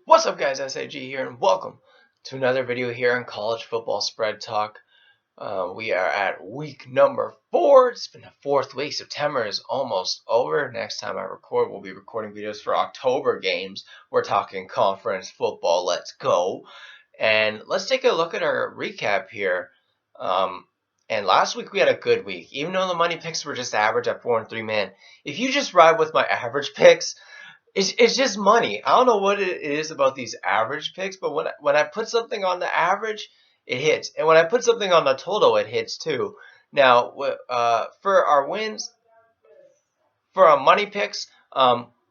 What's up, guys? SAG here, and welcome to another video here on College Football Spread Talk. We are at week number 4. It's been the 4th week. September is almost over. Next time I record, we'll be recording videos for October games. We're talking conference football. Let's go. And let's take a look at our recap here. And last week we had a good week. Even though the money picks were just average at 4 and 3, man, if you just ride with my average picks, it's just money. I don't know what it is about these average picks, but when I put something on the average, it hits, and when I put something on the total, it hits too. Now, for our wins, for our money picks,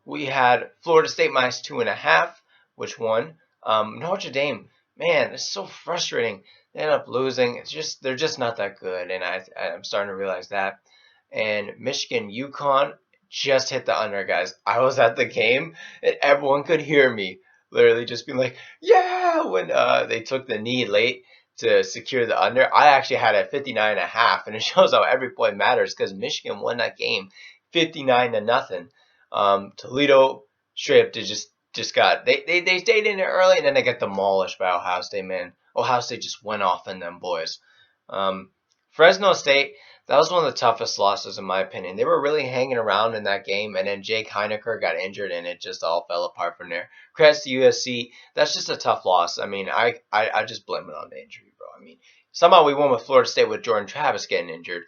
we had Florida State minus 2.5, which won. Notre Dame, man, it's so frustrating. They end up losing. They're just not that good, and I'm starting to realize that. And Michigan, UConn just hit the under, guys. I was at the game, and everyone could hear me literally just being like, "Yeah!" when they took the knee late to secure the under. I actually had it at 59.5, and it shows how every point matters because Michigan won that game 59-0. Toledo straight up just got they stayed in it early, and then they got demolished by Ohio State, man. Ohio State just went off on them boys. Fresno State, that was one of the toughest losses in my opinion. They were really hanging around in that game, and then Jake Heinecker got injured, and it just all fell apart from there. Credits to USC. That's just a tough loss. I mean, I just blame it on the injury, bro. I mean, somehow we won with Florida State with Jordan Travis getting injured,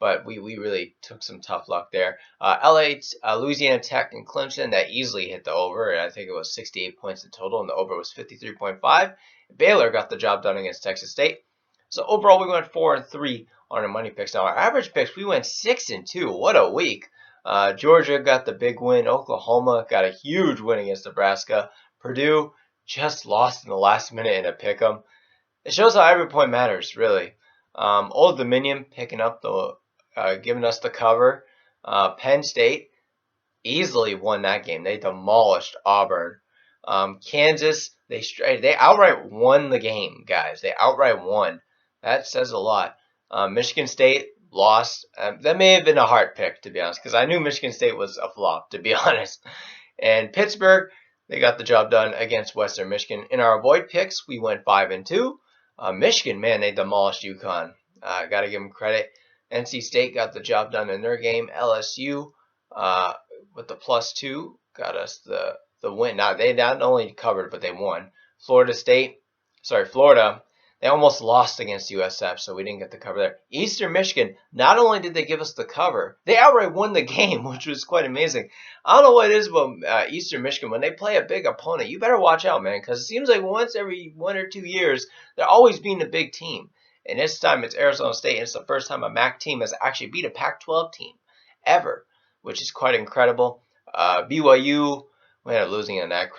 but we really took some tough luck there. Louisiana Tech, and Clemson, that easily hit the over. I think it was 68 points in total, and the over was 53.5. Baylor got the job done against Texas State. So overall, we went 4 and 3 on our money picks. Now our average picks, we went 6 and 2. What a week! Georgia got the big win. Oklahoma got a huge win against Nebraska. Purdue just lost in the last minute in a pick'em. It shows how every point matters, really. Old Dominion picking up giving us the cover. Penn State easily won that game. They demolished Auburn. Kansas, they outright won the game, guys. They outright won. That says a lot. Michigan State lost. That may have been a heart pick, to be honest, because I knew Michigan State was a flop, to be honest. And Pittsburgh, they got the job done against Western Michigan. In our avoid picks, we went 5 and 2. Michigan, man, they demolished UConn. Got to give them credit. NC State got the job done in their game. LSU, with the +2, got us the win. Now, they not only covered, but they won. Florida, they almost lost against USF, so we didn't get the cover there. Eastern Michigan, not only did they give us the cover, they outright won the game, which was quite amazing. I don't know what it is about Eastern Michigan. When they play a big opponent, you better watch out, man, because it seems like once every 1 or 2 years, they're always beating a big team. And this time it's Arizona State, and it's the first time a MAC team has actually beat a Pac-12 team ever, which is quite incredible. BYU, we ended up losing in that.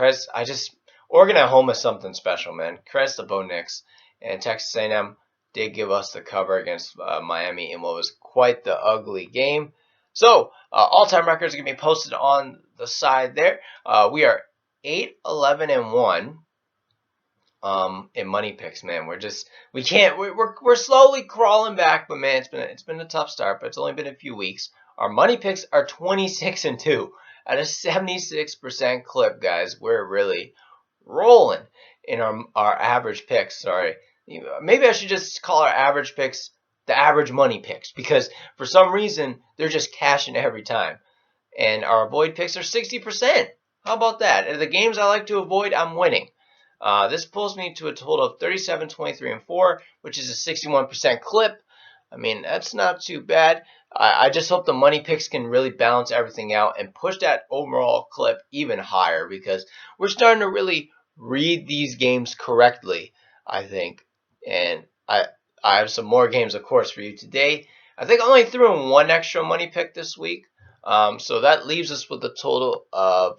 Oregon at home is something special, man. Credits to Bo Nix. And Texas A&M did give us the cover against Miami in what was quite the ugly game. So, all-time records are going to be posted on the side there. We are 8-11-1 in money picks, man. We're slowly crawling back, but man, it's been a tough start, but it's only been a few weeks. Our money picks are 26 and 2 at a 76% clip, guys. We're really rolling in our average picks. Sorry, maybe I should just call our average picks the average money picks, because for some reason they're just cashing every time. And our avoid picks are 60%. How about that? And the games I like to avoid, I'm winning. This pulls me to a total of 37, 23, and 4, which is a 61% clip. I mean, that's not too bad. I just hope the money picks can really balance everything out and push that overall clip even higher, because we're starting to really read these games correctly, I think. And I have some more games, of course, for you today. I think I only threw in one extra money pick this week. So that leaves us with a total of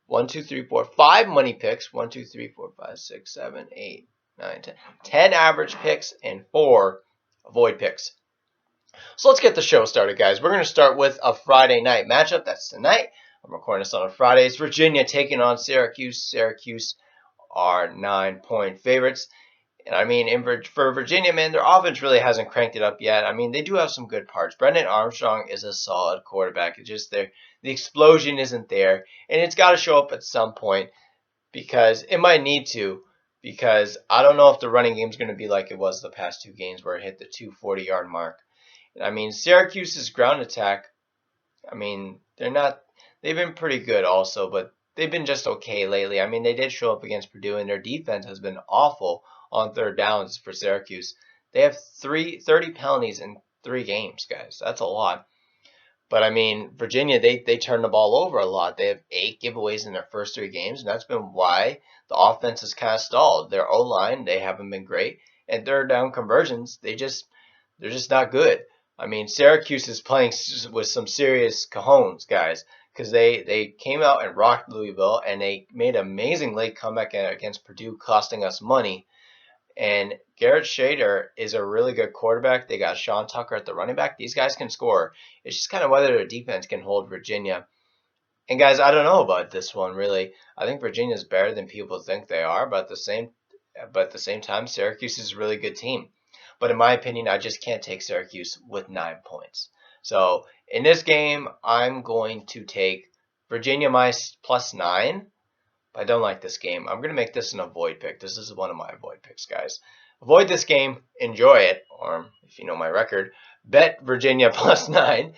5 money picks. 1, 2, 3, 4, 5, 6, 7, 8, 9, 10. 10 average picks and 4 avoid picks. So let's get the show started, guys. We're going to start with a Friday night matchup. That's tonight. I'm recording this on a Friday. It's Virginia taking on Syracuse. Syracuse are 9-point favorites. And I mean, for Virginia, man, their offense really hasn't cranked it up yet. I mean, they do have some good parts. Brendan Armstrong is a solid quarterback. It's just the explosion isn't there, and it's got to show up at some point. because it might need to. Because I don't know if the running game is going to be like it was the past two games where it hit the 240-yard mark. I mean, Syracuse's ground attack, I mean, they've been pretty good also, but they've been just okay lately. I mean, they did show up against Purdue, and their defense has been awful on third downs for Syracuse. They have 30 penalties in 3 games, guys. That's a lot. But I mean, Virginia, they turn the ball over a lot. They have 8 giveaways in their first 3 games, and that's been why the offense has kind of stalled. Their O line, they haven't been great, and third down conversions, they're just not good. I mean, Syracuse is playing with some serious cojones, guys, because they came out and rocked Louisville, and they made an amazing late comeback against Purdue, costing us money. And Garrett Shader is a really good quarterback. They got Sean Tucker at the running back. These guys can score. It's just kind of whether their defense can hold Virginia. And guys, I don't know about this one really. I think Virginia is better than people think they are, but at the same time, Syracuse is a really good team. But in my opinion, I just can't take Syracuse with 9 points. So in this game, I'm going to take Virginia plus 9. I don't like this game. I'm going to make this an avoid pick. This is one of my avoid picks, guys. Avoid this game. Enjoy it. Or if you know my record, bet Virginia plus 9.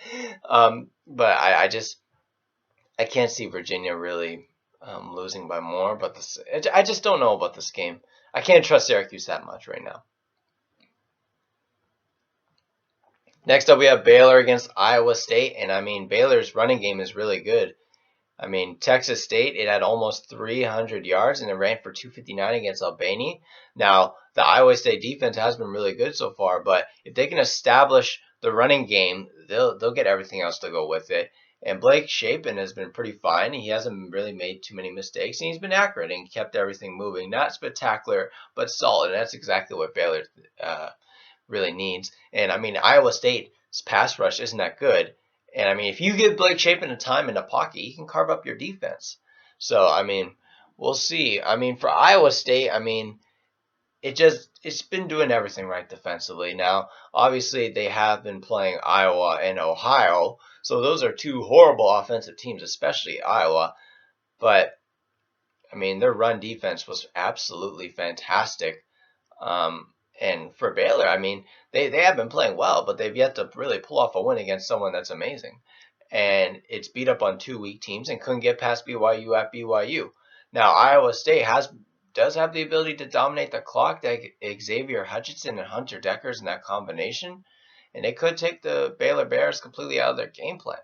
But I can't see Virginia really losing by more. But I just don't know about this game. I can't trust Syracuse that much right now. Next up, we have Baylor against Iowa State. And I mean, Baylor's running game is really good. I mean, Texas State, it had almost 300 yards, and it ran for 259 against Albany. Now, the Iowa State defense has been really good so far, but if they can establish the running game, they'll get everything else to go with it. And Blake Shapen has been pretty fine. He hasn't really made too many mistakes, and he's been accurate and kept everything moving. Not spectacular, but solid, and that's exactly what Baylor really needs. And, I mean, Iowa State's pass rush isn't that good. And, I mean, if you give Blake Shapen the time in the pocket, he can carve up your defense. So, I mean, we'll see. I mean, for Iowa State, I mean, it's been doing everything right defensively. Now, obviously, they have been playing Iowa and Ohio. So those are 2 horrible offensive teams, especially Iowa. But, I mean, their run defense was absolutely fantastic. And for Baylor, I mean, they have been playing well, but they've yet to really pull off a win against someone that's amazing. And it's beat up on 2 weak teams and couldn't get past BYU at BYU. Now, Iowa State does have the ability to dominate the clock, like Xavier Hutchinson and Hunter Deckers in that combination. And they could take the Baylor Bears completely out of their game plan.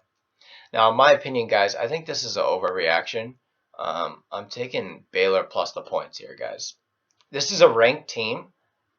Now, in my opinion, guys, I think this is an overreaction. I'm taking Baylor plus the points here, guys. This is a ranked team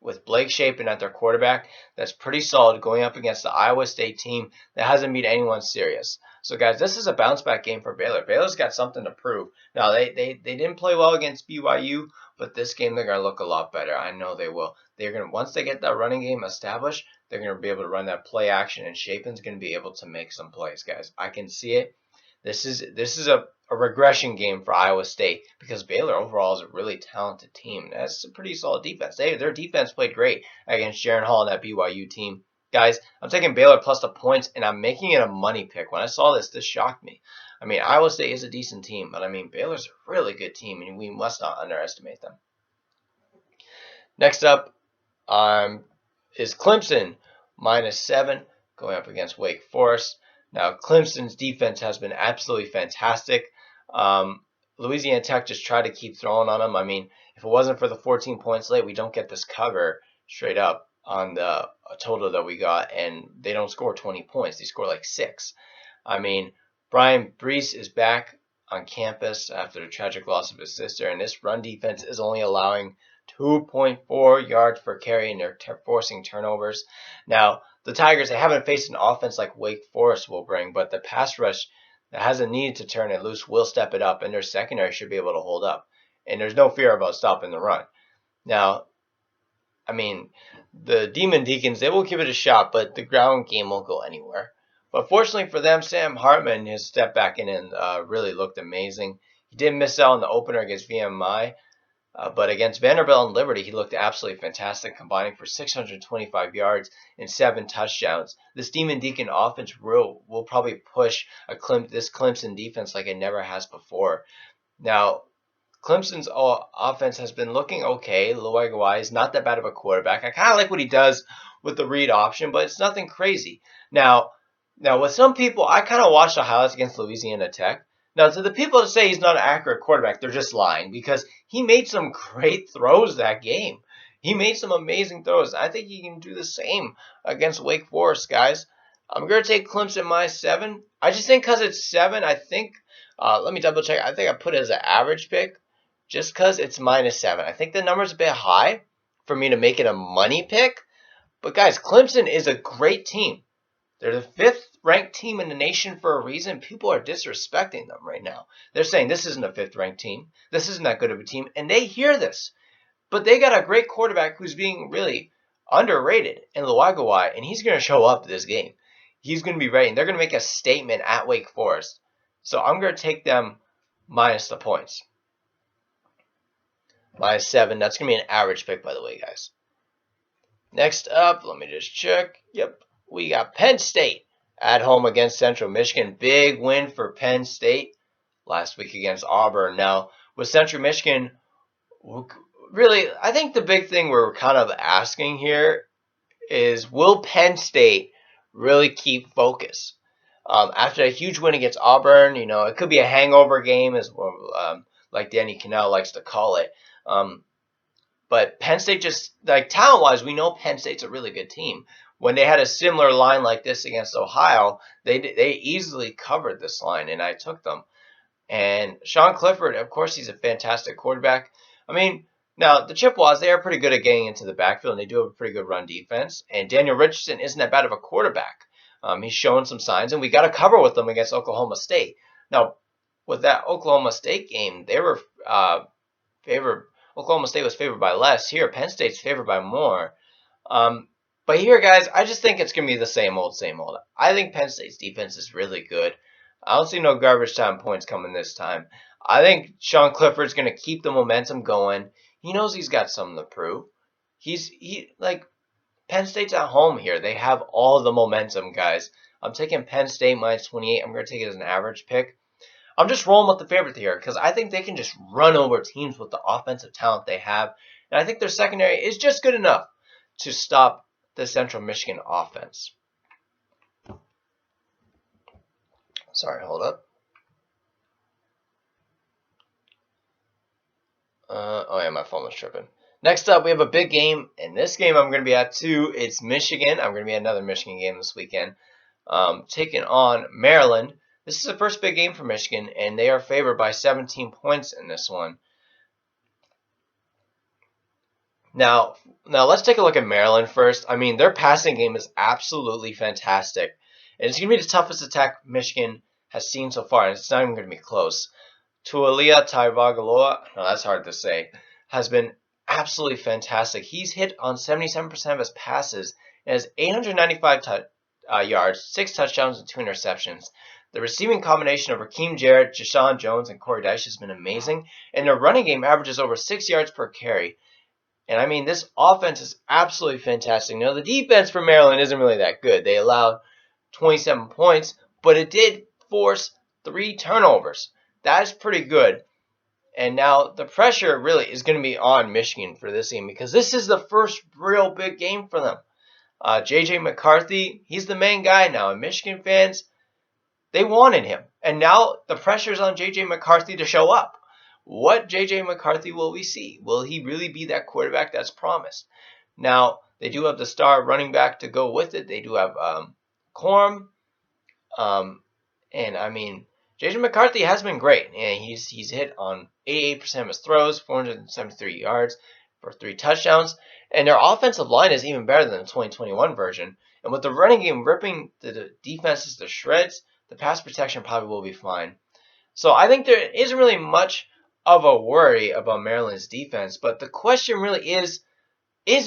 with Blake Shapen at their quarterback that's pretty solid going up against the Iowa State team that hasn't beat anyone serious. So, guys, this is a bounce-back game for Baylor. Baylor's got something to prove. Now, they didn't play well against BYU, but this game they're going to look a lot better. I know they will. Once they get that running game established, they're going to be able to run that play action, and Shapen's going to be able to make some plays, guys. I can see it. This is a regression game for Iowa State because Baylor overall is a really talented team. That's a pretty solid defense. Their defense played great against Jaron Hall and that BYU team. Guys, I'm taking Baylor plus the points, and I'm making it a money pick. When I saw this shocked me. I mean, Iowa State is a decent team, but I mean, Baylor's a really good team, and we must not underestimate them. Next up is Clemson, -7, going up against Wake Forest. Now, Clemson's defense has been absolutely fantastic. Louisiana Tech just tried to keep throwing on them. I mean, if it wasn't for the 14 points late, we don't get this cover straight up on the total that we got, and they don't score 20 points. They score like 6. I mean, Brian Brees is back on campus after the tragic loss of his sister, and this run defense is only allowing 2.4 yards per carry, and they're forcing turnovers. Now, the Tigers, they haven't faced an offense like Wake Forest will bring, but the pass rush that hasn't needed to turn it loose will step it up, and their secondary should be able to hold up. And there's no fear about stopping the run. Now, I mean, the Demon Deacons, they will give it a shot, but the ground game won't go anywhere. But fortunately for them, Sam Hartman has stepped back in and really looked amazing. He did miss out on the opener against VMI, but against Vanderbilt and Liberty, he looked absolutely fantastic, combining for 625 yards and 7 touchdowns. This Demon Deacon offense will probably push this Clemson defense like it never has before. Now, Clemson's offense has been looking okay. Loigai is not that bad of a quarterback. I kind of like what he does with the read option, but it's nothing crazy. Now with some people, I kind of watched the highlights against Louisiana Tech. Now, to the people that say he's not an accurate quarterback, they're just lying because he made some great throws that game. He made some amazing throws. I think he can do the same against Wake Forest, guys. I'm going to take Clemson -7. I just think because it's 7, I think, let me double check. I think I put it as an average pick just because it's -7. I think the number's a bit high for me to make it a money pick. But, guys, Clemson is a great team. They're the 5th ranked team in the nation for a reason. People are disrespecting them right now. They're saying this isn't a 5th ranked team. This isn't that good of a team. And they hear this. But they got a great quarterback who's being really underrated in Loigai, and he's going to show up this game. He's going to be ready, and they're going to make a statement at Wake Forest. So I'm going to take them minus the points. -7. That's going to be an average pick, by the way, guys. Next up, let me just check. Yep, we got Penn State at home against Central Michigan. Big win for Penn State last week against Auburn. Now, with Central Michigan, really, I think the big thing we're kind of asking here is, will Penn State really keep focus? After a huge win against Auburn, it could be a hangover game, as like Danny Cannell likes to call it. But Penn State just, like, talent-wise, we know Penn State's a really good team. When they had a similar line like this against Ohio, they easily covered this line, and I took them. And Sean Clifford, of course, he's a fantastic quarterback. I mean, now, the Chippewas, they are pretty good at getting into the backfield, and they do have a pretty good run defense. And Daniel Richardson isn't that bad of a quarterback. He's showing some signs, and we got to cover with them against Oklahoma State. Now, with that Oklahoma State game, they were favored. Oklahoma State was favored by less. Here, Penn State's favored by more. But here, guys, I just think it's going to be the same old, same old. I think Penn State's defense is really good. I don't see no garbage time points coming this time. I think Sean Clifford's going to keep the momentum going. He knows he's got something to prove. Like, Penn State's at home here. They have all the momentum, guys. I'm taking Penn State -28. I'm going to take it as an average pick. I'm just rolling with the favorite here because I think they can just run over teams with the offensive talent they have. And I think their secondary is just good enough to stop the Central Michigan offense. Sorry, hold up. Oh yeah, my phone was tripping. Next up, we have a big game. In this game, I'm going to be at 2. It's Michigan. I'm going to be at another Michigan game this weekend. Taking on Maryland. This is the first big game for Michigan, and they are favored by 17 points in this one. Now let's take a look at Maryland first. I mean, their passing game is absolutely fantastic. And it's going to be the toughest attack Michigan has seen so far, and it's not even going to be close. Tualia Tagovailoa, no, that's hard to say, has been absolutely fantastic. He's hit on 77% of his passes and has 895 yards, 6 touchdowns, and 2 interceptions. The receiving combination of Raheem Jarrett, Jashawn Jones, and Corey Dyche has been amazing, and their running game averages over 6 yards per carry. And I mean, this offense is absolutely fantastic. Now, the defense for Maryland isn't really that good. They allowed 27 points, but it did force 3 turnovers. That is pretty good. And now the pressure really is going to be on Michigan for this game because this is the first real big game for them. J.J. McCarthy, he's the main guy now. And Michigan fans, they wanted him. And now the pressure is on J.J. McCarthy to show up. What J.J. McCarthy will we see? Will he really be that quarterback that's promised? Now, they do have the star running back to go with it. They do have Corum. And, I mean, J.J. McCarthy has been great. And he's hit on 88% of his throws, 473 yards for 3 touchdowns. And their offensive line is even better than the 2021 version. And with the running game ripping the defenses to shreds, the pass protection probably will be fine. So I think there isn't really much of a worry about Maryland's defense. But the question really is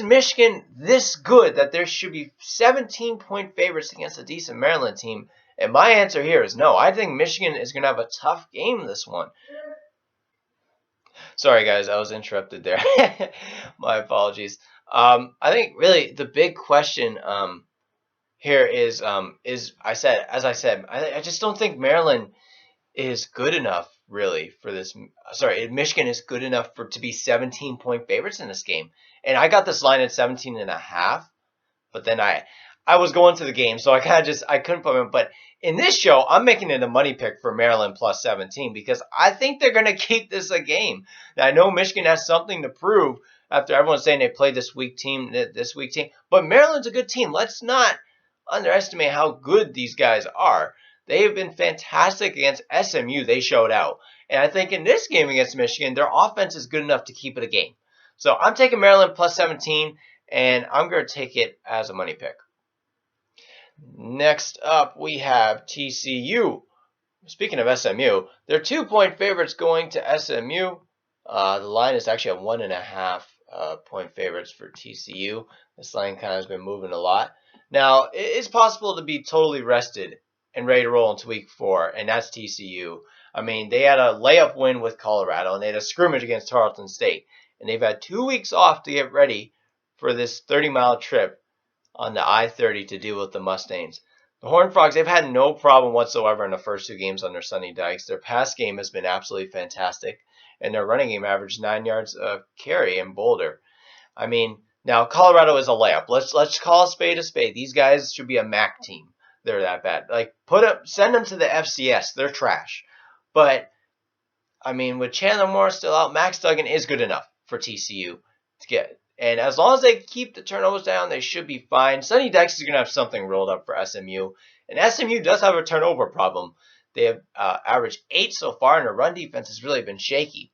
Michigan this good that there should be 17-point favorites against a decent Maryland team? And my answer here is no. I think Michigan is going to have a tough game this one. Sorry, guys, I was interrupted there. My apologies. I think really the big question here is I just don't think Maryland is good enough really, for this. Sorry, Michigan is good enough to be 17-point favorites in this game. And I got this line at 17.5. But then I was going to the game, so I couldn't put them. But in this show, I'm making it a money pick for Maryland plus 17 because I think they're going to keep this a game. Now, I know Michigan has something to prove after everyone's saying they played this weak team, but Maryland's a good team. Let's not underestimate how good these guys are. They have been fantastic against SMU. They showed out. And I think in this game against Michigan, their offense is good enough to keep it a game. So I'm taking Maryland plus 17. And I'm going to take it as a money pick. Next up, we have TCU. Speaking of SMU, they're 2-point favorites going to SMU. The line is actually at 1.5 point favorites for TCU. This line kind of has been moving a lot. Now, it's possible to be totally rested and ready to roll into week 4, and that's TCU. I mean, they had a layup win with Colorado, and they had a scrimmage against Tarleton State. And they've had 2 weeks off to get ready for this 30-mile trip on the I-30 to deal with the Mustangs. The Horned Frogs, they've had no problem whatsoever in the first 2 games under Sonny Dykes. Their pass game has been absolutely fantastic, and their running game averaged 9 yards of carry in Boulder. I mean, now Colorado is a layup. Let's call a spade a spade. These guys should be a MAC team. They're that bad. Like, send them to the FCS. They're trash. But I mean, with Chandler Morris still out, Max Duggan is good enough for TCU to get. And as long as they keep the turnovers down, they should be fine. Sonny Dykes is going to have something rolled up for SMU. And SMU does have a turnover problem. They have averaged 8 so far, and their run defense has really been shaky.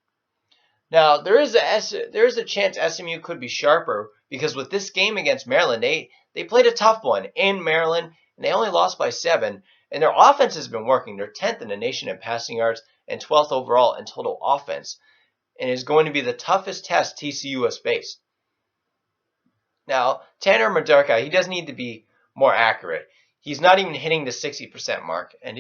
Now, there is a chance SMU could be sharper because with this game against Maryland, they played a tough one in Maryland, and they only lost by 7. And their offense has been working. They're 10th in the nation in passing yards and 12th overall in total offense. And is going to be the toughest test TCU has faced. Now, Tanner Madarka, he does need to be more accurate. He's not even hitting the 60% mark. And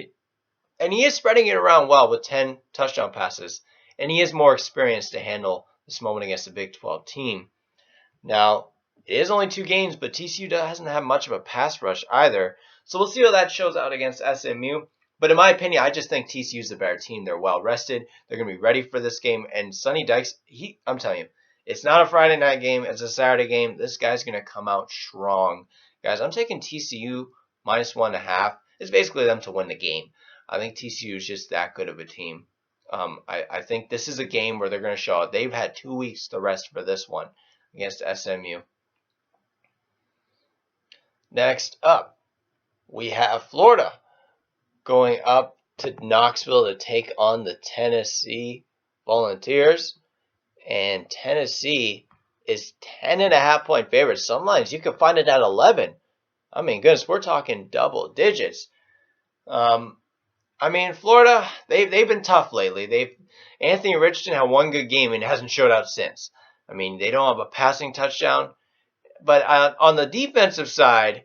he is spreading it around well with 10 touchdown passes. And he is more experienced to handle this moment against a Big 12 team. Now, it is only 2 games, but TCU doesn't have much of a pass rush either. So we'll see how that shows out against SMU. But in my opinion, I just think TCU is the better team. They're well rested. They're going to be ready for this game. And Sonny Dykes, I'm telling you, it's not a Friday night game. It's a Saturday game. This guy's going to come out strong. Guys, I'm taking TCU minus 1.5. It's basically them to win the game. I think TCU is just that good of a team. I think this is a game where they're going to show out. They've had 2 weeks to rest for this one against SMU. Next up, we have Florida going up to Knoxville to take on the Tennessee Volunteers. And Tennessee is 10.5 point favorites. Some lines you can find it at 11. I mean, goodness, we're talking double digits. I mean, Florida, they've been tough lately. Anthony Richardson had 1 good game and hasn't showed out since. I mean, they don't have a passing touchdown. But on the defensive side,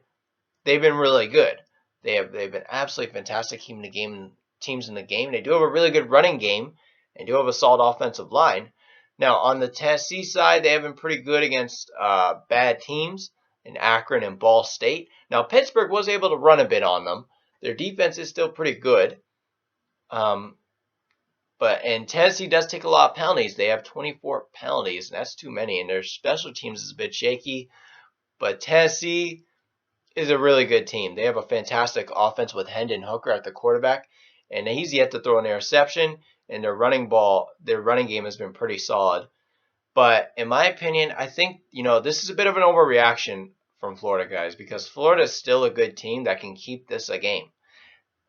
they've been really good. They've been absolutely fantastic teams in the game. They do have a really good running game and do have a solid offensive line. Now, on the Tennessee side, they have been pretty good against bad teams in Akron and Ball State. Now, Pittsburgh was able to run a bit on them. Their defense is still pretty good. And Tennessee does take a lot of penalties. They have 24 penalties, and that's too many. And their special teams is a bit shaky. But Tennessee is a really good team. They have a fantastic offense with Hendon Hooker at the quarterback. And he's yet to throw an interception. And their running game has been pretty solid. But in my opinion, I think, this is a bit of an overreaction from Florida, guys, because Florida is still a good team that can keep this a game.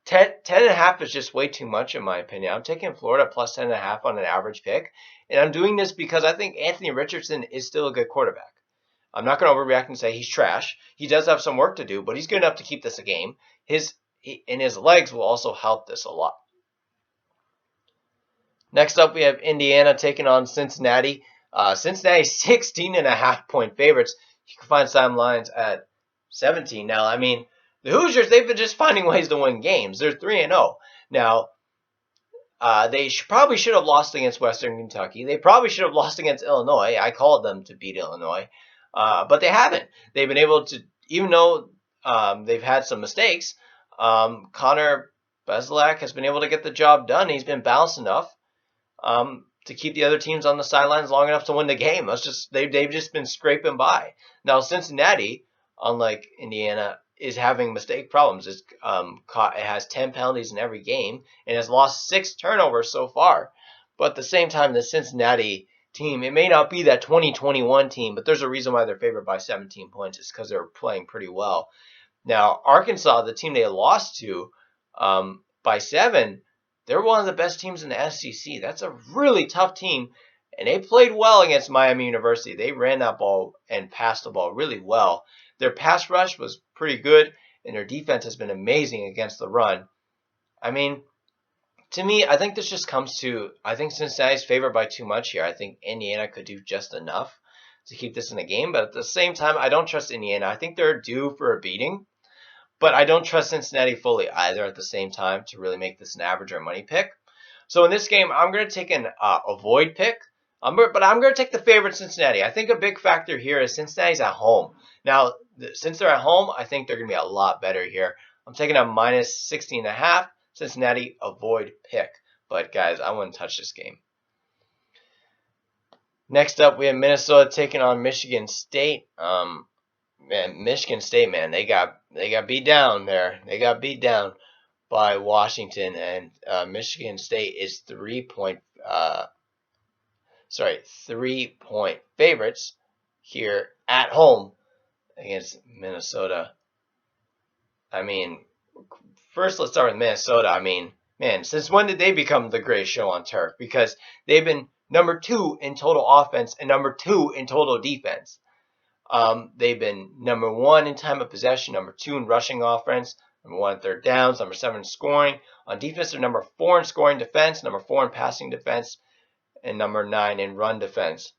10.5 is just way too much, in my opinion. I'm taking Florida plus 10.5 on an average pick. And I'm doing this because I think Anthony Richardson is still a good quarterback. I'm not going to overreact and say he's trash. He does have some work to do, but he's good enough to keep this a game. His legs will also help this a lot. Next up, we have Indiana taking on Cincinnati. Cincinnati's 16.5 point favorites. You can find some lines at 17. Now, I mean, the Hoosiers, they've been just finding ways to win games. They're 3-0. Now, they probably should have lost against Western Kentucky. They probably should have lost against Illinois. I called them to beat Illinois. But they haven't. They've been able to, even though they've had some mistakes, Connor Bezelak has been able to get the job done. He's been balanced enough to keep the other teams on the sidelines long enough to win the game. They've just been scraping by. Now Cincinnati, unlike Indiana, is having mistake problems. It has 10 penalties in every game and has lost 6 turnovers so far. But at the same time, the Cincinnati team, it may not be that 2021 team, but there's a reason why they're favored by 17 points. It's because they're playing pretty well. Now, Arkansas, the team they lost to by 7, they're one of the best teams in the SEC. That's a really tough team, and they played well against Miami University. They ran that ball and passed the ball really well. Their pass rush was pretty good, and their defense has been amazing against the run. I mean, to me, I think this just comes to, I think Cincinnati's favored by too much here. I think Indiana could do just enough to keep this in the game, but at the same time, I don't trust Indiana. I think they're due for a beating, but I don't trust Cincinnati fully either at the same time to really make this an average or money pick. So in this game, I'm going to take an avoid pick, but I'm going to take the favorite Cincinnati. I think a big factor here is Cincinnati's at home. Now, since they're at home, I think they're going to be a lot better here. I'm taking a minus 16.5. Cincinnati avoid pick. But guys, I wouldn't touch this game. Next up, we have Minnesota taking on Michigan State. Man, Michigan State, man, they got beat down there. They got beat down by Washington, and Michigan State is 3-point favorites here at home against Minnesota. I mean, first let's start with Minnesota. I mean, man, since when did they become the greatest show on turf? Because they've been number 2 in total offense and number 2 in total defense. They've been number 1 in time of possession, number 2 in rushing offense, number 1 in third downs, number 7 in scoring. On defense, they're number 4 in scoring defense, number 4 in passing defense, and number 9 in run defense.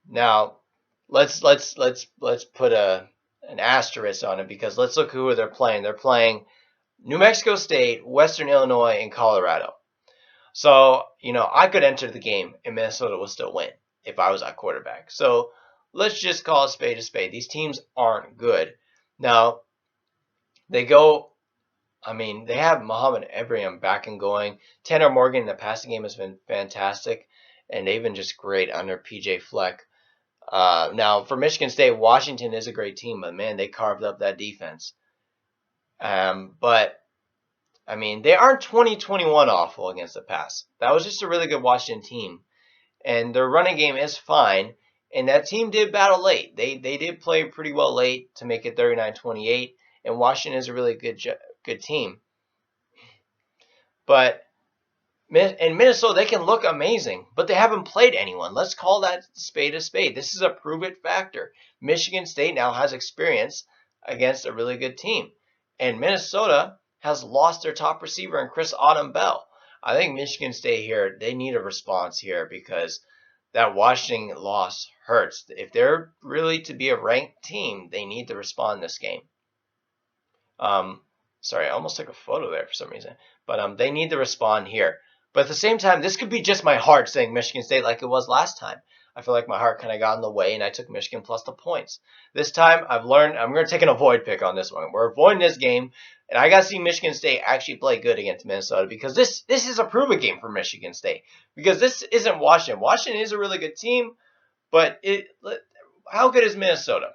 Now, let's put an asterisk on it, because let's look who they're playing. They're playing New Mexico State, Western Illinois, and Colorado. So, I could enter the game and Minnesota will still win if I was at quarterback. So, let's just call a spade a spade. These teams aren't good. Now, they have Muhammad Ibrahim back and going. Tanner Morgan in the passing game has been fantastic, and they've been just great under PJ Fleck. Now, for Michigan State, Washington is a great team, but man, they carved up that defense. But, I mean, they aren't 2021 awful against the pass. That was just a really good Washington team. And their running game is fine. And that team did battle late. They did play pretty well late to make it 39-28. And Washington is a really good team. But in Minnesota, they can look amazing, but they haven't played anyone. Let's call that spade a spade. This is a prove-it factor. Michigan State now has experience against a really good team. And Minnesota has lost their top receiver in Chris Autumn-Bell. I think Michigan State here, they need a response here, because that Washington loss hurts. If they're really to be a ranked team, they need to respond in this game. Sorry, I almost took a photo there for some reason. But they need to respond here. But at the same time, this could be just my heart saying Michigan State like it was last time. I feel like my heart kind of got in the way, and I took Michigan plus the points. This time, I've learned I'm going to take an avoid pick on this one. We're avoiding this game, and I got to see Michigan State actually play good against Minnesota, because this is a prove-it game for Michigan State. Because this isn't Washington. Washington is a really good team, but how good is Minnesota?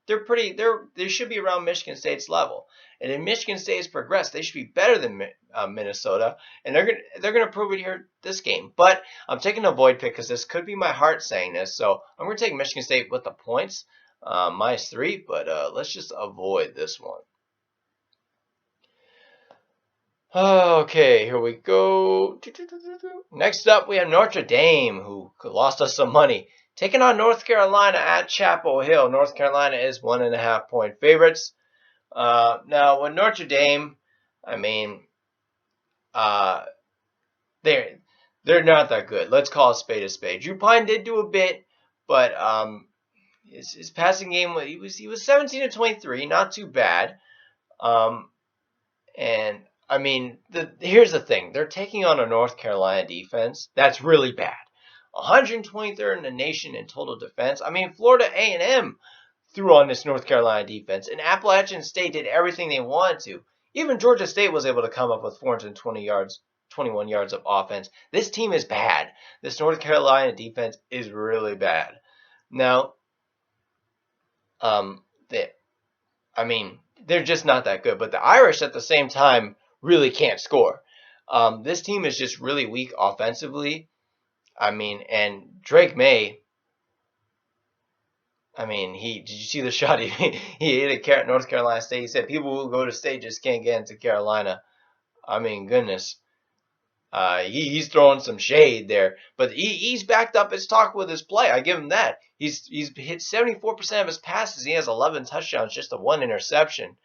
They should be around Michigan State's level. And if Michigan State has progressed, they should be better than Minnesota, and they're gonna prove it here this game. But I'm taking a avoid pick because this could be my heart saying this, so I'm gonna take Michigan State with the points, -3. But let's just avoid this one. Okay, here we go. Next up, we have Notre Dame, who lost us some money, taking on North Carolina at Chapel Hill. North Carolina is 1.5-point favorites. Now, with Notre Dame, I mean, they're not that good. Let's call a spade a spade. Drew Pine did do a bit, but his passing game, he was 17-23, not too bad. And I mean, here's the thing: they're taking on a North Carolina defense that's really bad. 123rd in the nation in total defense. I mean, Florida A&M threw on this North Carolina defense, and Appalachian State did everything they wanted to. Even Georgia State was able to come up with 420 yards, 21 yards of offense. This team is bad. This North Carolina defense is really bad. Now, they, they're just not that good. But the Irish at the same time really can't score. This team is just really weak offensively. And Drake May, did you see the shot? He hit at North Carolina State. He said people who go to state just can't get into Carolina. Goodness. He's throwing some shade there, but he's backed up his talk with his play. I give him that. He's hit 74% of his passes. He has 11 touchdowns, just a 1 interception.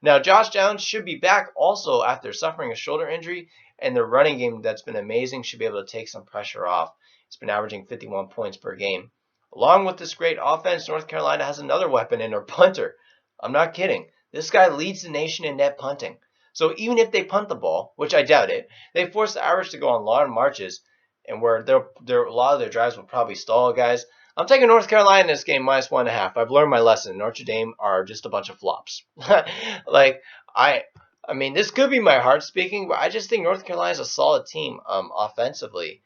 Now, Josh Downs should be back also after suffering a shoulder injury, and the running game that's been amazing should be able to take some pressure off. He's been averaging 51 points per game. Along with this great offense, North Carolina has another weapon in their punter. I'm not kidding. This guy leads the nation in net punting. So even if they punt the ball, which I doubt it, they force the Irish to go on long marches, and where a lot of their drives will probably stall, guys. I'm taking North Carolina in this game -1.5. I've learned my lesson. Notre Dame are just a bunch of flops. This could be my heart speaking, but I just think North Carolina is a solid team offensively.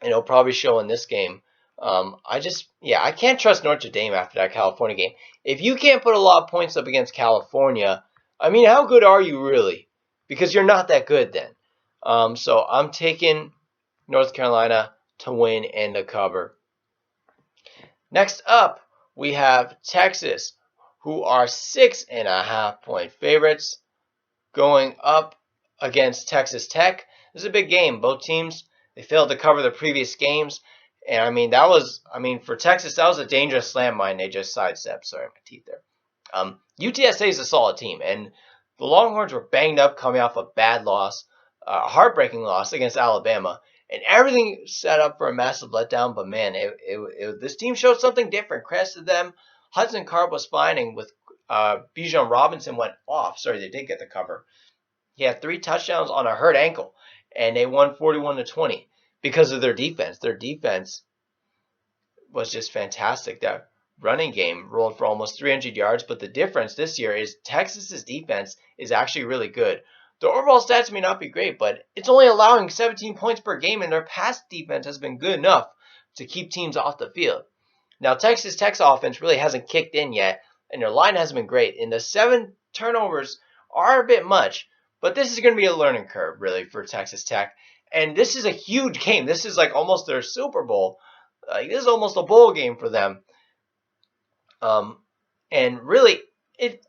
It'll probably show in this game. I can't trust Notre Dame after that California game. If you can't put a lot of points up against California, how good are you really? Because you're not that good then. So I'm taking North Carolina to win and to cover. Next up, we have Texas, who are 6.5-point favorites, going up against Texas Tech. This is a big game. Both teams, they failed to cover the previous games. And for Texas, that was a dangerous slam mine they just sidestepped. Sorry, my teeth there. UTSA is a solid team, and the Longhorns were banged up coming off a bad loss, a heartbreaking loss against Alabama, and everything set up for a massive letdown. But man, this team showed something different. Credit to them. Hudson Card was fine, and with Bijan Robinson went off. Sorry, they did get the cover. He had 3 touchdowns on a hurt ankle, and they won 41-20 because of their defense. Their defense was just fantastic. That running game rolled for almost 300 yards, but the difference this year is Texas's defense is actually really good. The overall stats may not be great, but it's only allowing 17 points per game, and their pass defense has been good enough to keep teams off the field. Now, Texas Tech's offense really hasn't kicked in yet, and their line hasn't been great, and the 7 turnovers are a bit much, but this is going to be a learning curve, really, for Texas Tech, and this is a huge game. This is like almost their Super Bowl. This is almost a bowl game for them. And really,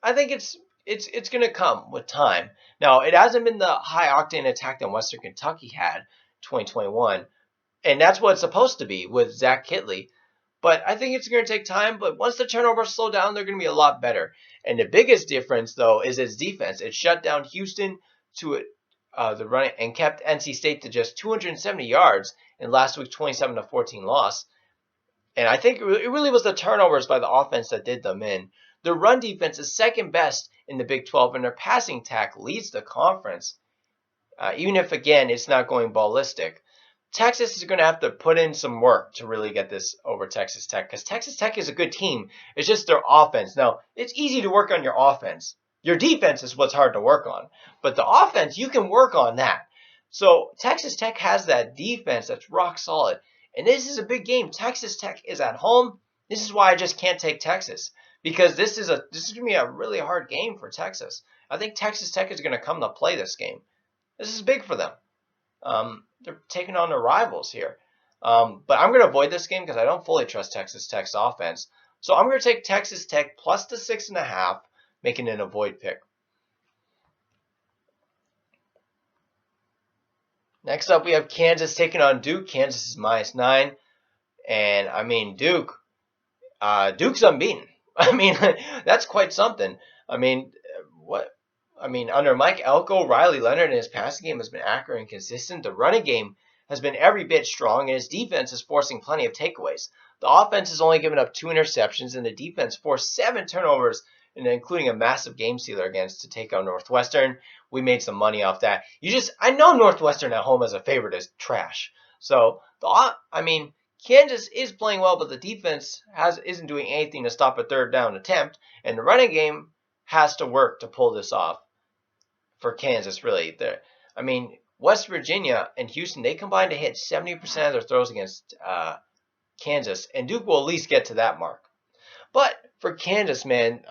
I think it's going to come with time. Now, it hasn't been the high-octane attack that Western Kentucky had 2021, and that's what it's supposed to be with Zach Kittley. But I think it's going to take time, but once the turnovers slow down, they're going to be a lot better. And the biggest difference, though, is its defense. It shut down Houston to the run and kept NC State to just 270 yards in last week's 27-14 loss. And I think it really was the turnovers by the offense that did them in. The run defense is second best in the Big 12, and their passing attack leads the conference, even if, again, it's not going ballistic. Texas is going to have to put in some work to really get this over Texas Tech, because Texas Tech is a good team. It's just their offense. Now, it's easy to work on your offense. Your defense is what's hard to work on. But the offense, you can work on that. So Texas Tech has that defense that's rock solid. And this is a big game. Texas Tech is at home. This is why I just can't take Texas, because this is going to be a really hard game for Texas. I think Texas Tech is going to come to play this game. This is big for them. They're taking on their rivals here. But I'm going to avoid this game because I don't fully trust Texas Tech's offense. So I'm going to take Texas Tech plus the 6.5, making it an avoid pick. Next up, we have Kansas taking on Duke. Kansas is -9. And, Duke's unbeaten. That's quite something. Under Mike Elko, Riley Leonard in his passing game has been accurate and consistent. The running game has been every bit strong, and his defense is forcing plenty of takeaways. The offense has only given up 2 interceptions, and the defense forced 7 turnovers, and including a massive game sealer against to take on Northwestern. We made some money off that. I know Northwestern at home as a favorite is trash. So, Kansas is playing well, but the defense isn't doing anything to stop a third down attempt, and the running game has to work to pull this off. for Kansas, really. West Virginia and Houston, they combined to hit 70% of their throws against Kansas, and Duke will at least get to that mark. But for Kansas, man,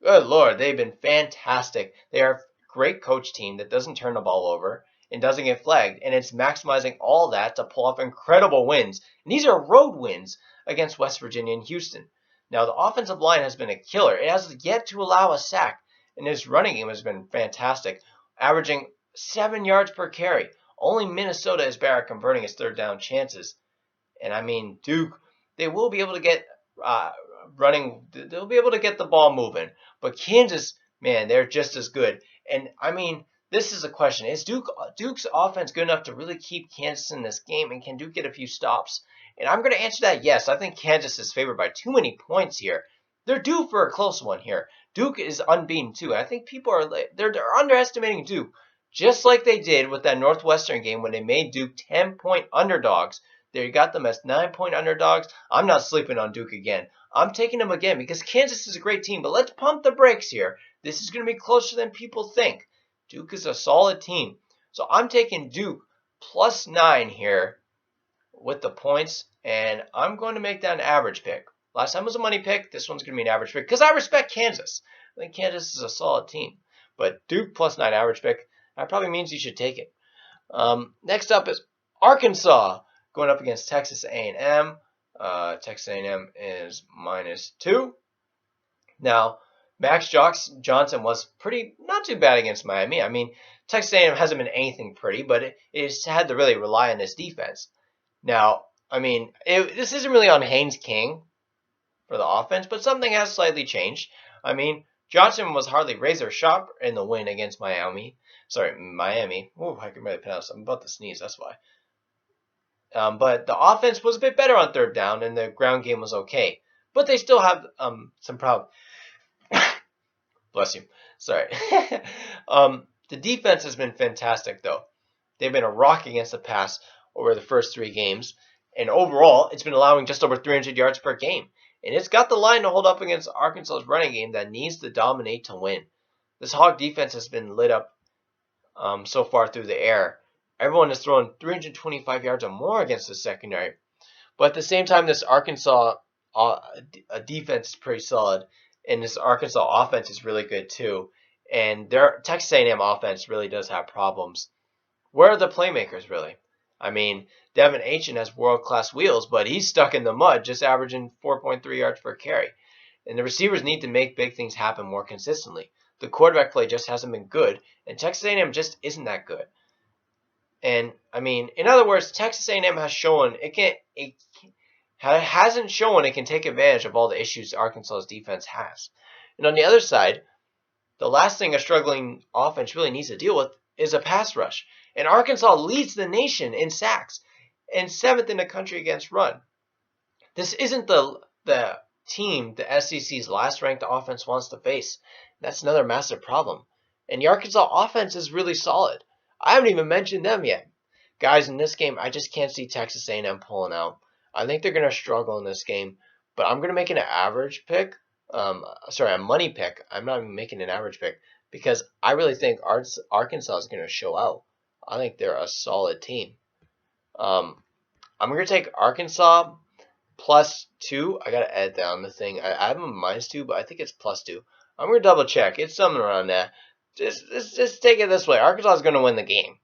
good Lord, they've been fantastic. They are a great coach team that doesn't turn the ball over and doesn't get flagged, and it's maximizing all that to pull off incredible wins. And these are road wins against West Virginia and Houston. Now, the offensive line has been a killer. It has yet to allow a sack, and his running game has been fantastic, averaging 7 yards per carry. Only Minnesota is better at converting his third down chances. And Duke, they will be able to get running. They'll be able to get the ball moving. But Kansas, man, they're just as good. And this is a question: is Duke's offense good enough to really keep Kansas in this game? And can Duke get a few stops? And I'm going to answer that yes. I think Kansas is favored by too many points here. They're due for a close one here. Duke is unbeaten too. I think people are they're underestimating Duke, just like they did with that Northwestern game when they made Duke 10-point underdogs. There, you got them as 9-point underdogs. I'm not sleeping on Duke again. I'm taking them again because Kansas is a great team. But let's pump the brakes here. This is going to be closer than people think. Duke is a solid team. So I'm taking Duke plus 9 here with the points. And I'm going to make that an average pick. Last time was a money pick. This one's going to be an average pick because I respect Kansas. I think Kansas is a solid team. But Duke plus 9 average pick, that probably means you should take it. Next up is Arkansas going up against Texas A&M. Texas A&M is -2. Now, Max Johnson was not too bad against Miami. Texas A&M hasn't been anything pretty, but it's had to really rely on this defense. Now, this isn't really on Haynes King for the offense, but something has slightly changed. Johnson was hardly razor sharp in the win against Miami. Ooh, I can really pronounce. I'm about to sneeze. That's why. But the offense was a bit better on third down, and the ground game was okay. But they still have some problems. Bless you. Sorry. The defense has been fantastic, though. They've been a rock against the pass over the first 3 games. And overall, it's been allowing just over 300 yards per game. And it's got the line to hold up against Arkansas's running game that needs to dominate to win. This Hawk defense has been lit up so far through the air. Everyone is throwing 325 yards or more against the secondary. But at the same time, this Arkansas defense is pretty solid. And this Arkansas offense is really good too. And their Texas A&M offense really does have problems. Where are the playmakers really? Devin Achen has world-class wheels, but he's stuck in the mud, just averaging 4.3 yards per carry. And the receivers need to make big things happen more consistently. The quarterback play just hasn't been good, and Texas A&M just isn't that good. And in other words, Texas A&M has shown hasn't shown it can take advantage of all the issues Arkansas's defense has. And on the other side, the last thing a struggling offense really needs to deal with is a pass rush. And Arkansas leads the nation in sacks and 7th in the country against run. This isn't the team the SEC's last-ranked offense wants to face. That's another massive problem. And the Arkansas offense is really solid. I haven't even mentioned them yet. Guys, in this game, I just can't see Texas A&M pulling out. I think they're going to struggle in this game. But I'm going to make an average pick. A money pick. I'm not even making an average pick because I really think Arkansas is going to show out. I think they're a solid team. I'm going to take Arkansas plus 2. I got to edit down the thing. I have them -2, but I think it's plus 2. I'm going to double check. It's something around there. Just take it this way. Arkansas is going to win the game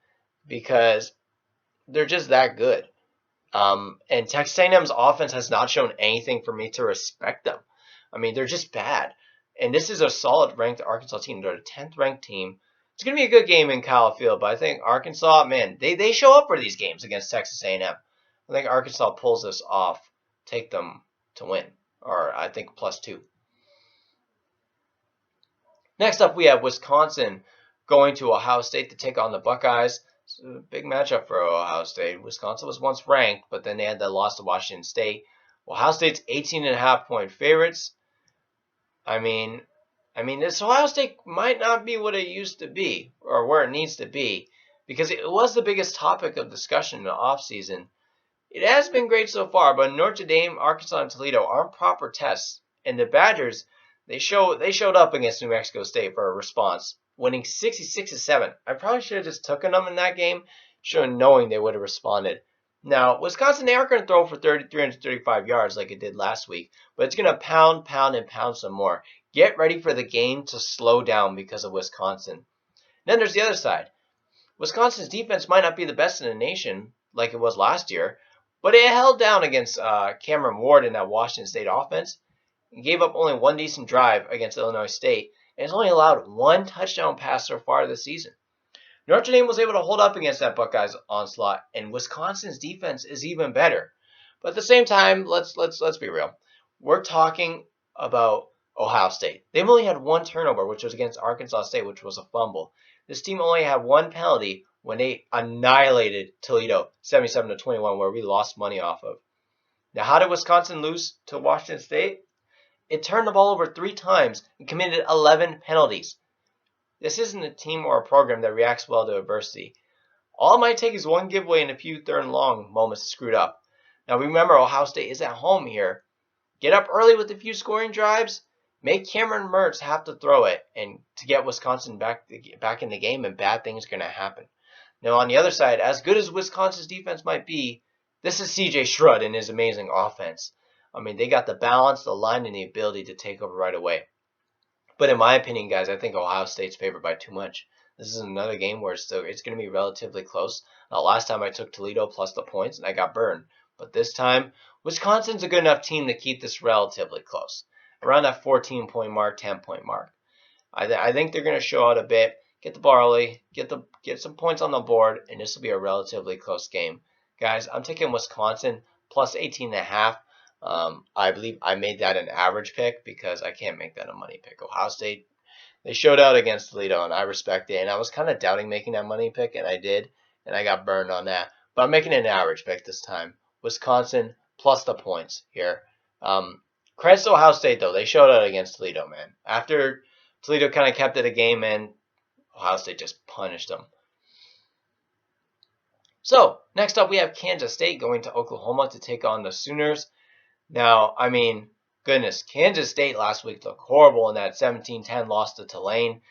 because they're just that good. And Texas A&M's offense has not shown anything for me to respect them. They're just bad. And this is a solid ranked Arkansas team. They're a 10th ranked team. It's going to be a good game in Kyle Field, but I think Arkansas, man, they show up for these games against Texas A&M. I think Arkansas pulls this off, take them to win, or I think plus 2. Next up, we have Wisconsin going to Ohio State to take on the Buckeyes. It's a big matchup for Ohio State. Wisconsin was once ranked, but then they had that loss to Washington State. Ohio State's 18.5-point favorites. This Ohio State might not be what it used to be or where it needs to be because it was the biggest topic of discussion in the offseason. It has been great so far, but Notre Dame, Arkansas, and Toledo aren't proper tests. And the Badgers, they showed up against New Mexico State for a response. winning 66-7. I probably should have just taken them in that game, knowing they would have responded. Now, Wisconsin, they aren't going to throw for 335 yards like it did last week, but it's going to pound, and pound some more. Get ready for the game to slow down because of Wisconsin. Then there's the other side. Wisconsin's defense might not be the best in the nation like it was last year, but it held down against Cameron Ward in that Washington State offense. It gave up only one decent drive against Illinois State, and it's only allowed one touchdown pass so far this season. Notre Dame was able to hold up against that Buckeyes onslaught, and Wisconsin's defense is even better. But at the same time, let's be real. We're talking about Ohio State. They've only had one turnover, which was against Arkansas State, which was a fumble. This team only had one penalty when they annihilated Toledo 77-21, where we lost money off of. Now, how did Wisconsin lose to Washington State? It turned the ball over 3 times and committed 11 penalties. This isn't a team or a program that reacts well to adversity. All it might take is one giveaway and a few third and long moments to screw it up. Now remember, Ohio State is at home here. Get up early with a few scoring drives. Make Cameron Mertz have to throw it and to get Wisconsin back in the game, and bad things are going to happen. Now on the other side, as good as Wisconsin's defense might be, this is C.J. Stroud and his amazing offense. I mean, they got the balance, the line, and the ability to take over right away. But in my opinion, guys, I think Ohio State's favored by too much. This is another game where it's going to be relatively close. Last time I took Toledo plus the points, and I got burned. But this time, Wisconsin's a good enough team to keep this relatively close. Around that 14-point mark, 10-point mark. I think they're going to show out a bit, get the ball early, get some points on the board, and this will be a relatively close game. Guys, I'm taking Wisconsin plus 18.5. I believe I made that an average pick because I can't make that a money pick. Ohio State, they showed out against Toledo, and I respect it. And I was kind of doubting making that money pick, and I did, and I got burned on that. But I'm making it an average pick this time. Wisconsin plus the points here. Credit to Ohio State, though. They showed out against Toledo, man. After Toledo kind of kept it a game, man, Ohio State just punished them. So, next up, we have Kansas State going to Oklahoma to take on the Sooners. Now, I mean, goodness, Kansas State last week looked horrible in that 17-10 loss to Tulane.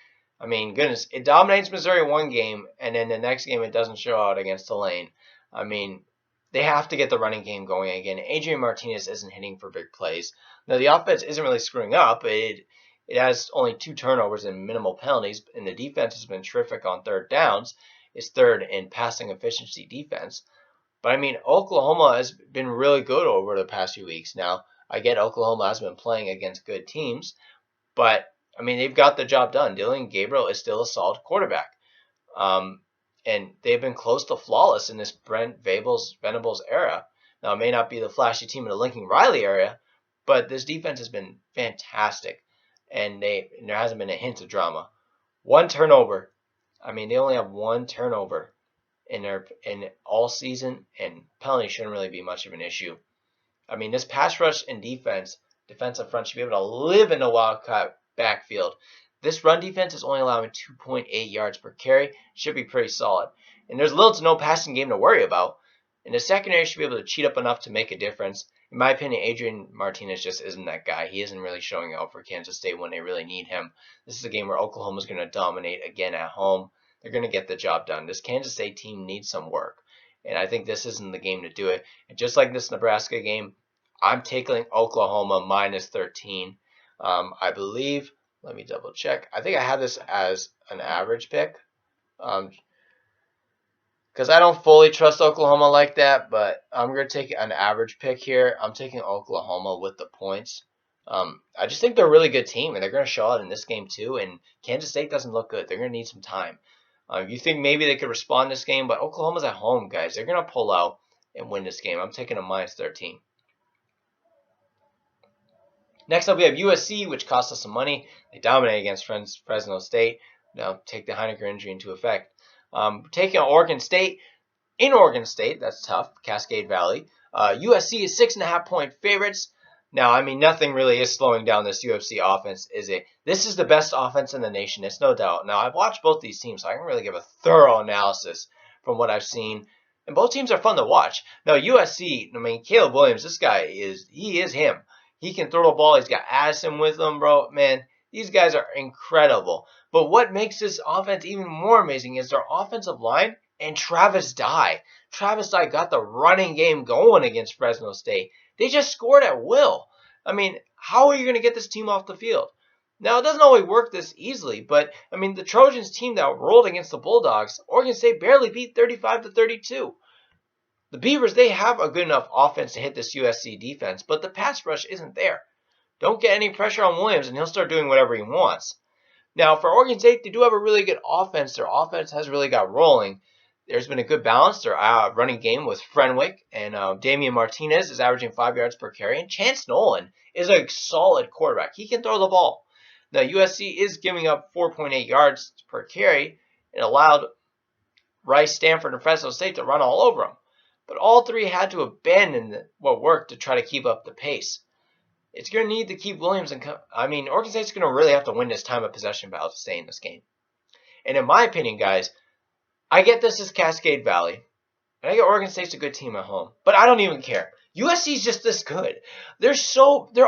I mean, goodness, it dominates Missouri one game, and then the next game it doesn't show out against Tulane. I mean, they have to get the running game going again. Adrian Martinez isn't hitting for big plays. Now, the offense isn't really screwing up. It has only 2 turnovers and minimal penalties, and the defense has been terrific on third downs. It's third in passing efficiency defense. But, I mean, Oklahoma has been really good over the past few weeks. Now, I get Oklahoma has been playing against good teams, but, I mean, they've got the job done. Dylan Gabriel is still a solid quarterback. And they've been close to flawless in this Brent Venables era. Now, it may not be the flashy team in the Lincoln Riley area, but this defense has been fantastic, and there hasn't been a hint of drama. 1 turnover. I mean, they only have 1 turnover in all season, and penalty shouldn't really be much of an issue. I mean, this pass rush and defensive front should be able to live in the Wildcat backfield. This run defense is only allowing 2.8 yards per carry. Should be pretty solid. And there's little to no passing game to worry about. And the secondary should be able to cheat up enough to make a difference. In my opinion, Adrian Martinez just isn't that guy. He isn't really showing out for Kansas State when they really need him. This is a game where Oklahoma's going to dominate again at home. They're going to get the job done. This Kansas State team needs some work. And I think this isn't the game to do it. And just like this Nebraska game, I'm taking Oklahoma minus 13. I believe, let me double check. I think I have this as an average pick. Because I don't fully trust Oklahoma like that, but I'm going to take an average pick here. I'm taking Oklahoma with the points. I just think they're a really good team, and they're going to show out in this game too. And Kansas State doesn't look good. They're going to need some time. You think maybe they could respond this game, but Oklahoma's at home, guys. They're going to pull out and win this game. I'm taking a minus 13. Next up, we have USC, which cost us some money. They dominate against Fresno State. Now, take the Heinecker injury into effect. Taking Oregon State. In Oregon State, that's tough. Cascade Valley. USC is 6.5-point favorites. Now, I mean, nothing really is slowing down this UFC offense, is it? This is the best offense in the nation, it's no doubt. Now, I've watched both these teams, so I can really give a thorough analysis from what I've seen. And both teams are fun to watch. Now, USC, I mean, Caleb Williams, this guy he is him. He can throw the ball. He's got Addison with him, bro. Man, these guys are incredible. But what makes this offense even more amazing is their offensive line and Travis Dye. Travis Dye got the running game going against Fresno State. They just scored at will. I mean, how are you going to get this team off the field? Now, it doesn't always work this easily, but, I mean, the Trojans team that rolled against the Bulldogs, Oregon State barely beat 35-32. The Beavers, they have a good enough offense to hit this USC defense, but the pass rush isn't there. Don't get any pressure on Williams, and he'll start doing whatever he wants. Now, for Oregon State, they do have a really good offense. Their offense has really got rolling. There's been a good balance. Their running game with Frenwick and Damian Martinez is averaging 5 yards per carry. And Chance Nolan is a solid quarterback. He can throw the ball. Now, USC is giving up 4.8 yards per carry. It allowed Rice, Stanford, and Fresno State to run all over them. But all three had to abandon what worked to try to keep up the pace. It's going to need to keep Williams Oregon State's going to really have to win this time of possession battle to stay in this game. And in my opinion, guys, I get this as Cascade Valley, and I get Oregon State's a good team at home, but I don't even care. USC's just this good. Their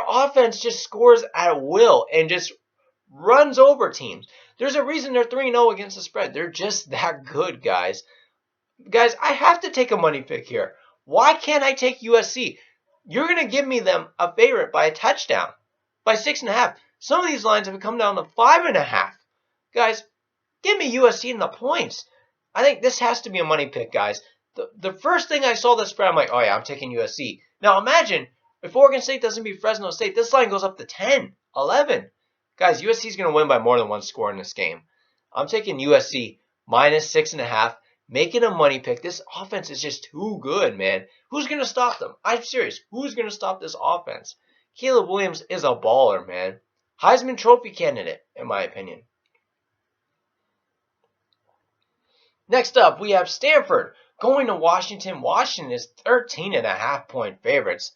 offense just scores at will and just runs over teams. There's a reason they're 3-0 against the spread. They're just that good, guys. Guys, I have to take a money pick here. Why can't I take USC? You're going to give me them a favorite by a touchdown, by 6.5. Some of these lines have come down to 5.5. Guys, give me USC in the points. I think this has to be a money pick, guys. The first thing I saw the spread, I'm like, oh yeah, I'm taking USC. Now imagine if Oregon State doesn't beat Fresno State, this line goes up to 10, 11. Guys, USC is going to win by more than one score in this game. I'm taking USC minus 6.5. Make it a money pick. This offense is just too good, man. Who's going to stop them? I'm serious. Who's going to stop this offense? Caleb Williams is a baller, man. Heisman Trophy candidate, in my opinion. Next up, we have Stanford going to Washington. Washington is 13.5-point favorites.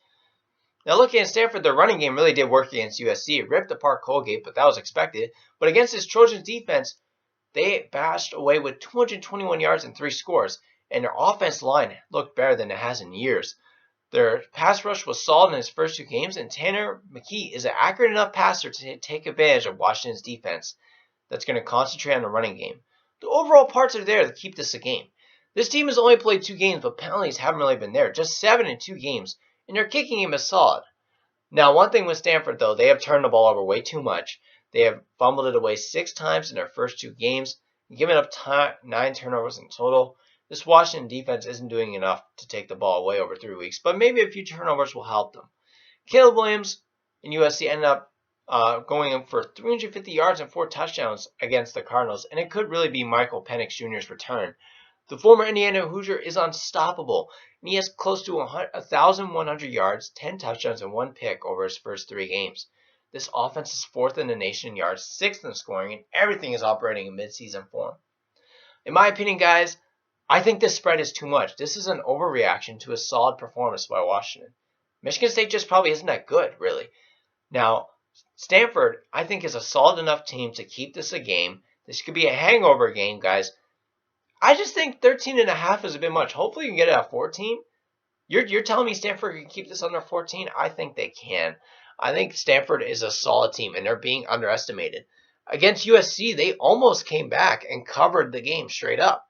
Now, looking at Stanford, their running game really did work against USC. It ripped apart Colgate, but that was expected. But against this Trojans defense, they bashed away with 221 yards and 3 scores, and their offense line looked better than it has in years. Their pass rush was solid in his first 2 games, and Tanner McKee is an accurate enough passer to take advantage of Washington's defense that's going to concentrate on the running game. The overall parts are there to keep this a game. This team has only played 2 games, but penalties haven't really been there. Just 7 in 2 games, and their kicking game is solid. Now, one thing with Stanford, though, they have turned the ball over way too much. They have fumbled it away 6 times in their first 2 games, giving up 9 turnovers in total. This Washington defense isn't doing enough to take the ball away over 3 weeks, but maybe a few turnovers will help them. Caleb Williams and USC ended up going in for 350 yards and 4 touchdowns against the Cardinals, and it could really be Michael Penix Jr.'s return. The former Indiana Hoosier is unstoppable, and he has close to 1,100 yards, 10 touchdowns, and 1 pick over his first 3 games. This offense is 4th in the nation in yards, 6th in scoring, and everything is operating in midseason form. In my opinion, guys, I think this spread is too much. This is an overreaction to a solid performance by Washington. Michigan State just probably isn't that good, really. Now, Stanford, I think, is a solid enough team to keep this a game. This could be a hangover game, guys. I just think 13.5 is a bit much. Hopefully you can get it at 14. You're telling me Stanford can keep this under 14? I think they can. I think Stanford is a solid team, and they're being underestimated. Against USC, they almost came back and covered the game straight up.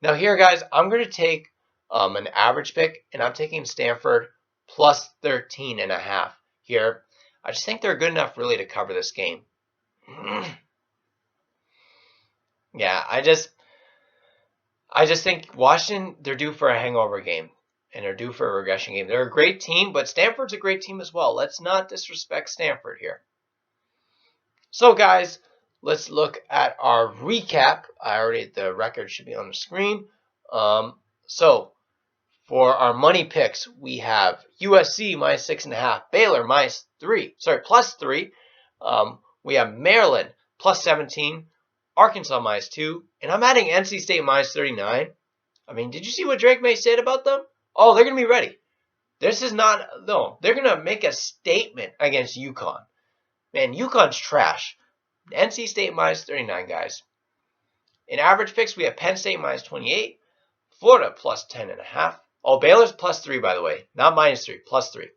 Now here, guys, I'm going to take an average pick, and I'm taking Stanford plus 13.5 here. I just think they're good enough really to cover this game. Yeah, I just think Washington, they're due for a hangover game, and they're due for a regression game. They're a great team, but Stanford's a great team as well. Let's not disrespect Stanford here. So, guys, let's look at our recap. The record should be on the screen. So, for our money picks, we have USC minus 6.5, Baylor plus 3. We have Maryland plus 17, Arkansas minus 2, and I'm adding NC State minus 39. I mean, did you see what Drake May said about them? Oh, they're going to be ready. They're going to make a statement against UConn. Man, UConn's trash. NC State minus 39, guys. In average picks, we have Penn State minus 28, Florida plus 10.5. Oh, Baylor's plus 3, by the way. Not minus 3, plus 3.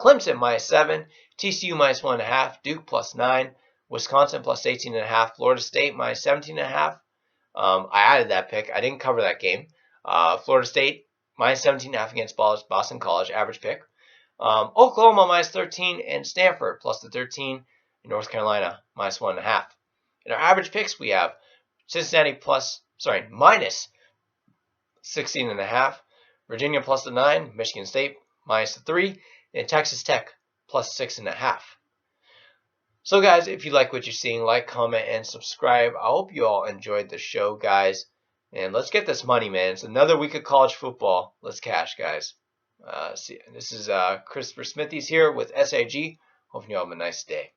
Clemson minus 7, TCU minus 1.5, Duke plus 9, Wisconsin plus 18.5. Florida State minus 17.5. I added that pick. I didn't cover that game. Florida State minus 17.5 against Boston College, average pick. Oklahoma minus 13 and Stanford plus the 13 and North Carolina minus 1.5. In our average picks, we have Cincinnati minus 16.5, Virginia plus the 9, Michigan State minus the 3, and Texas Tech plus 6.5. So guys, if you like what you're seeing, like, comment, and subscribe. I hope you all enjoyed the show, guys. And let's get this money, man. It's another week of college football. Let's cash, guys. This is Christopher Smithies here with SAG. Hope you all have a nice day.